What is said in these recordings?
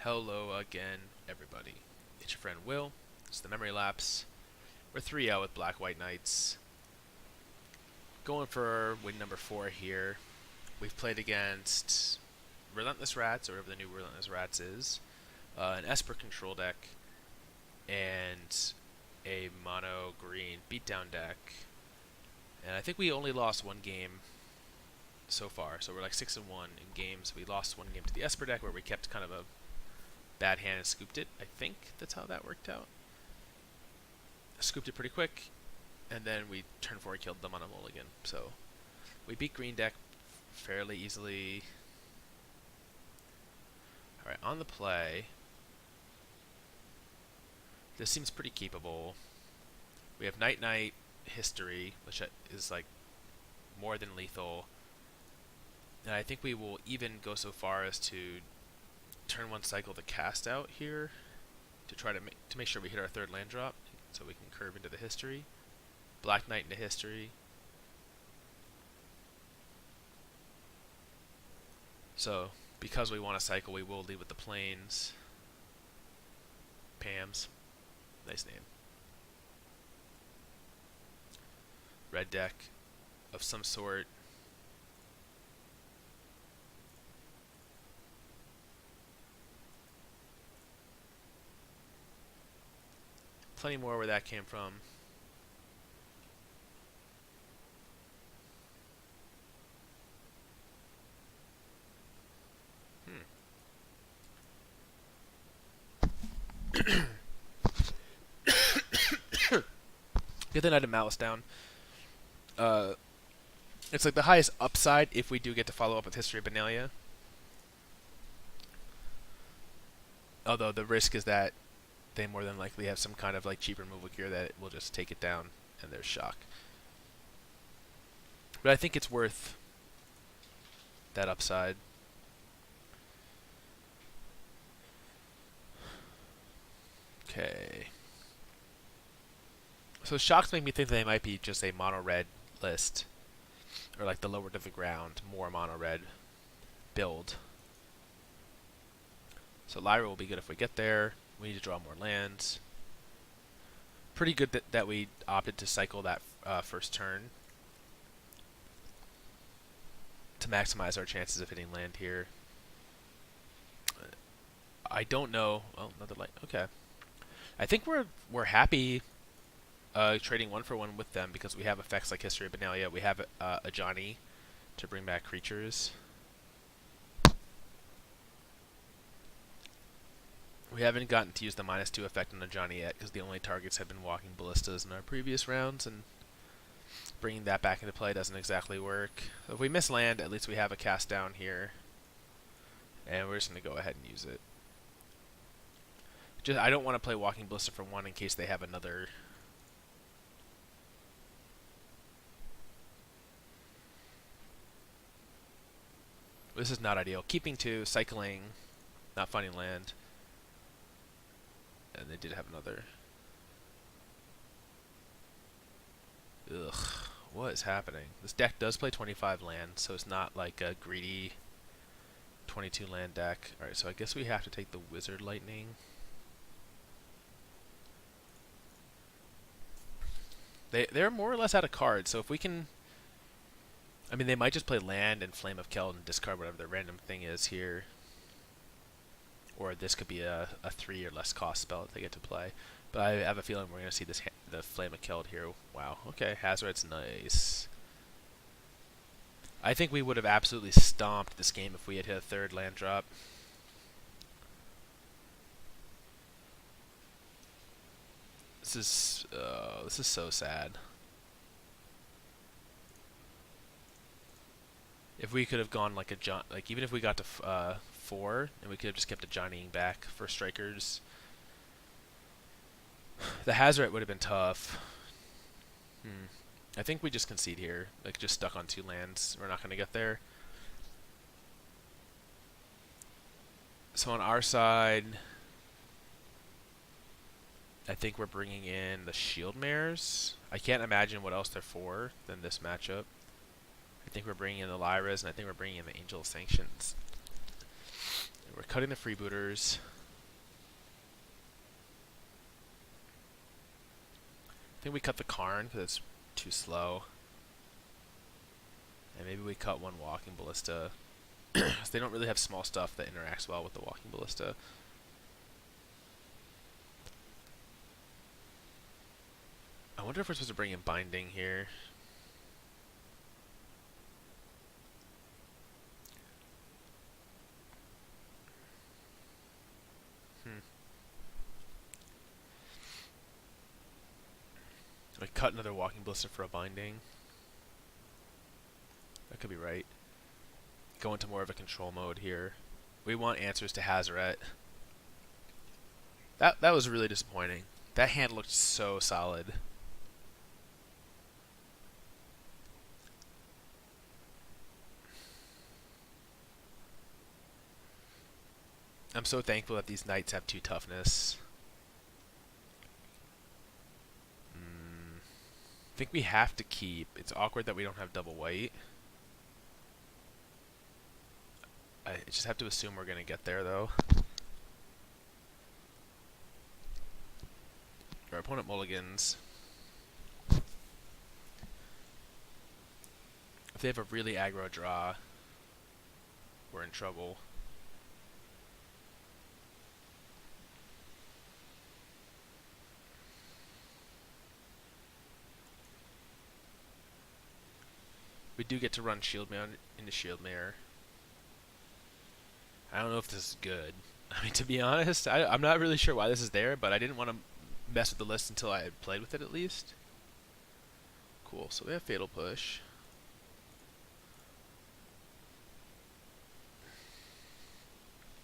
Hello again, everybody. It's your friend Will. It's the Memory Lapse. We're 3-0 with Black White Knights. Going for win number 4 here. We've played against Relentless Rats, or whatever the new Relentless Rats is, an Esper control deck, and a mono green beatdown deck. And I think we only lost one game so far, so we're like 6-1 in games. We lost one game to the Esper deck where we kept kind of a bad hand and scooped it. I think that's how that worked out. Scooped it pretty quick, and then we turn 4 killed them on a mulligan. So we beat green deck fairly easily. Alright, on the play, this seems pretty keepable. We have Knight Knight History, which is like more than lethal. And I think we will even go so far as to turn 1 cycle the cast out here to try to make sure we hit our 3rd land drop, so we can curve into the history. Black Knight into history. So because we want to cycle, we will lead with the plains. Pam's, nice name. Red deck of some sort. Plenty more where that came from. Get the Knight of Malice down. It's like the highest upside if we do get to follow up with History of Benalia. Although the risk is that they more than likely have some kind of like cheap removal gear that will just take it down, and there's shock. But I think it's worth that upside. Okay. So shocks make me think they might be just a mono red list, or like the lower to the ground, more mono red build. So Lyra will be good if we get there. We need to draw more lands. Pretty good that we opted to cycle that first turn to maximize our chances of hitting land here. I don't know. Oh, another light. Okay. I think we're happy trading 1-for-1 with them because we have effects like History of Benalia. We have Ajani to bring back creatures. We haven't gotten to use the -2 effect on Ajani yet because the only targets have been Walking Ballistas in our previous rounds, and bringing that back into play doesn't exactly work. So if we miss land, at least we have a cast down here, and we're just going to go ahead and use it. I don't want to play Walking Ballista for 1 in case they have another. This is not ideal. Keeping 2, cycling, not finding land. And they did have another. Ugh, what is happening? This deck does play 25 land, so it's not like a greedy 22 land deck. Alright, so I guess we have to take the Wizard Lightning. They're more or less out of cards, so if we can... I mean, they might just play land and Flame of Keld and discard whatever the random thing is here. Or this could be a 3 or less cost spell that they get to play. But I have a feeling we're going to see the Flame of Keld here. Wow, okay, Hazoret's nice. I think we would have absolutely stomped this game if we had hit a 3rd land drop. This is so sad. If we could have gone like even if we got to 4, and we could have just kept Ajaniing back for strikers. The Hazoret would have been tough. I think we just concede here. Like, just stuck on 2 lands. We're not going to get there. So on our side, I think we're bringing in the Shield Mares. I can't imagine what else they're for than this matchup. I think we're bringing in the Lyras, and I think we're bringing in the Angel of Sanctions. we're cutting the freebooters. I think we cut the Karn because it's too slow. And maybe we cut one Walking Ballista. They don't really have small stuff that interacts well with the Walking Ballista. I wonder if we're supposed to bring in Binding here. I cut another Walking Ballista for a Binding. That could be right. Go into more of a control mode here. We want answers to Hazaret. That was really disappointing. That hand looked so solid. I'm so thankful that these knights have 2 toughness. I think we have to keep. It's awkward that we don't have double white. I just have to assume we're going to get there, though. Our opponent mulligans. If they have a really aggro draw, we're in trouble. We do get to run Shield Mare into Shield Mare. I don't know if this is good. I mean, to be honest, I'm not really sure why this is there, but I didn't want to mess with the list until I had played with it at least. Cool, so we have Fatal Push.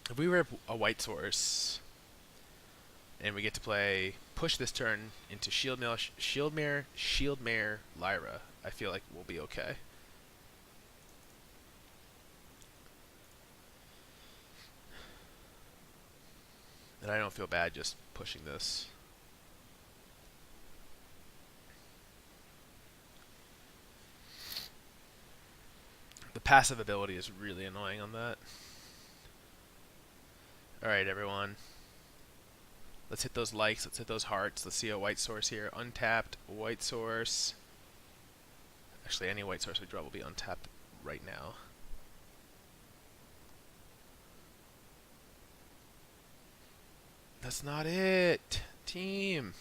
If we were a white source, and we get to play push this turn into Shield Mare, Lyra, I feel like we'll be okay. And I don't feel bad just pushing this. The passive ability is really annoying on that. Alright, everyone. Let's hit those likes, let's hit those hearts. Let's see a white source here. Untapped, white source. Actually, any white source we draw will be untapped right now. That's not it! Team!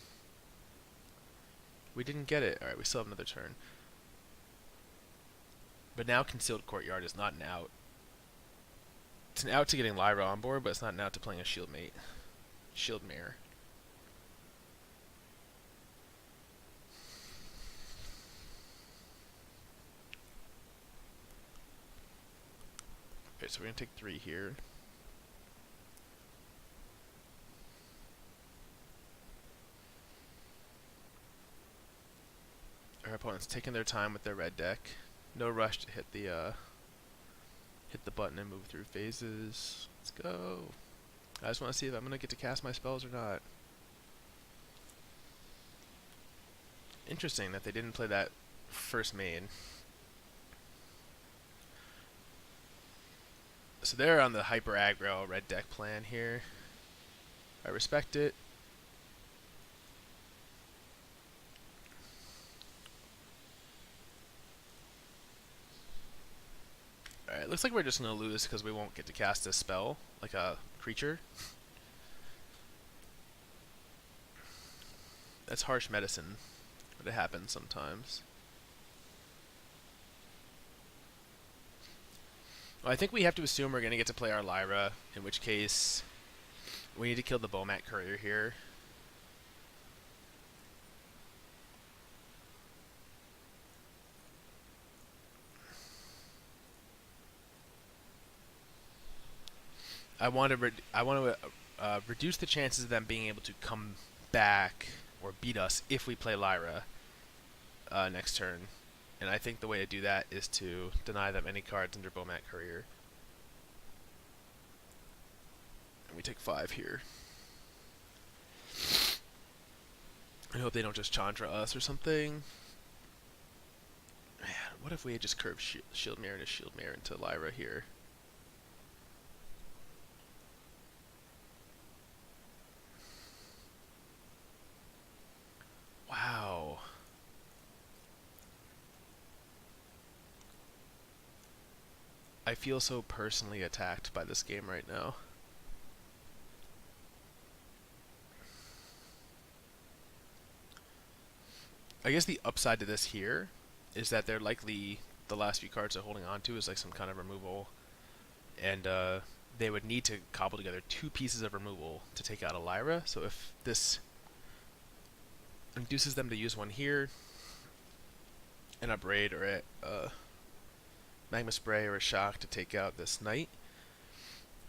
We didn't get it. Alright, we still have another turn. But now Concealed Courtyard is not an out. It's an out to getting Lyra on board, but it's not an out to playing a Shield Mare. Okay, so we're going to take 3 here. Our opponent's taking their time with their red deck. No rush to hit the button and move through phases. Let's go. I just want to see if I'm going to get to cast my spells or not. Interesting that they didn't play that first main. So they're on the hyper aggro red deck plan here. I respect it. Alright, looks like we're just going to lose because we won't get to cast a spell, like a creature. That's harsh medicine, but it happens sometimes. Well, I think we have to assume we're going to get to play our Lyra, in which case we need to kill the Bowmat Courier here. I want to reduce the chances of them being able to come back or beat us if we play Lyra next turn. And I think the way to do that is to deny them any cards under Bowmat Courier. And we take 5 here. I hope they don't just Chandra us or something. Man, what if we had just curved Shield Mare into Lyra here? I feel so personally attacked by this game right now. I guess the upside to this here is that they're likely the last few cards they're holding on to is like some kind of removal, and they would need to cobble together 2 pieces of removal to take out a Lyra. So if this induces them to use one here, an Upbraid or a Magma Spray or a Shock to take out this Knight,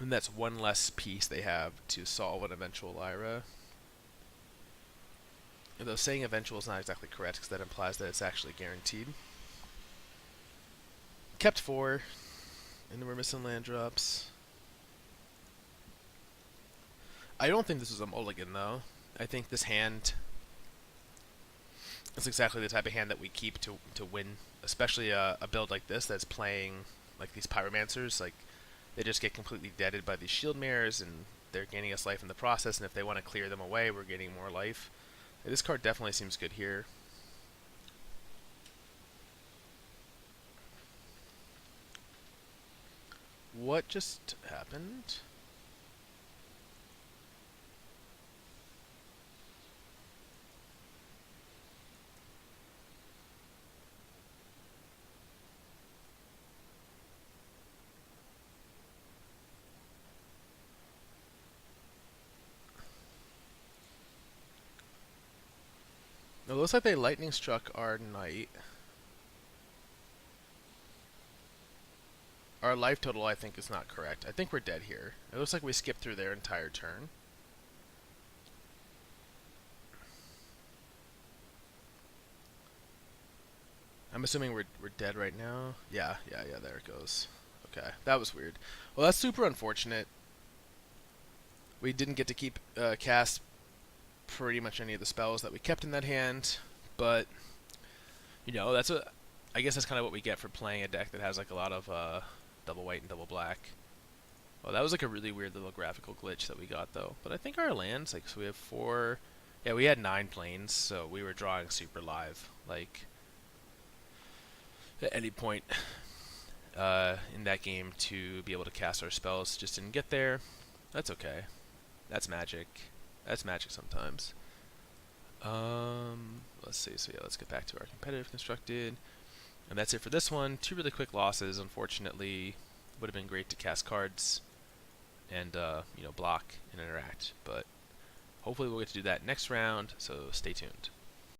and that's one less piece they have to solve an eventual Lyra. Although saying eventual is not exactly correct because that implies that it's actually guaranteed. Kept 4, and we're missing land drops. I don't think this is a mulligan though. I think this hand is exactly the type of hand that we keep to win, especially a build like this that's playing like these Pyromancers. Like, they just get completely deaded by these Shield Mares, and they're gaining us life in the process, and if they want to clear them away, we're getting more life. This card definitely seems good here. What just happened? It looks like they lightning struck our Knight. Our life total, I think, is not correct. I think we're dead here. It looks like we skipped through their entire turn. I'm assuming we're dead right now. Yeah, there it goes. Okay, that was weird. Well, that's super unfortunate. We didn't get to keep cast pretty much any of the spells that we kept in that hand, but you know, I guess that's kind of what we get for playing a deck that has like a lot of double white and double black. Well, that was like a really weird little graphical glitch that we got though. But I think our lands, like, so we have 4. Yeah, we had 9 planes, so we were drawing super live. Like, at any point in that game to be able to cast our spells just didn't get there. That's okay. That's magic. That's magic sometimes. Let's see. So yeah, let's get back to our competitive constructed. And that's it for this one. 2 really quick losses, unfortunately. Would have been great to cast cards and you know, block and interact, but hopefully we'll get to do that next round, so stay tuned.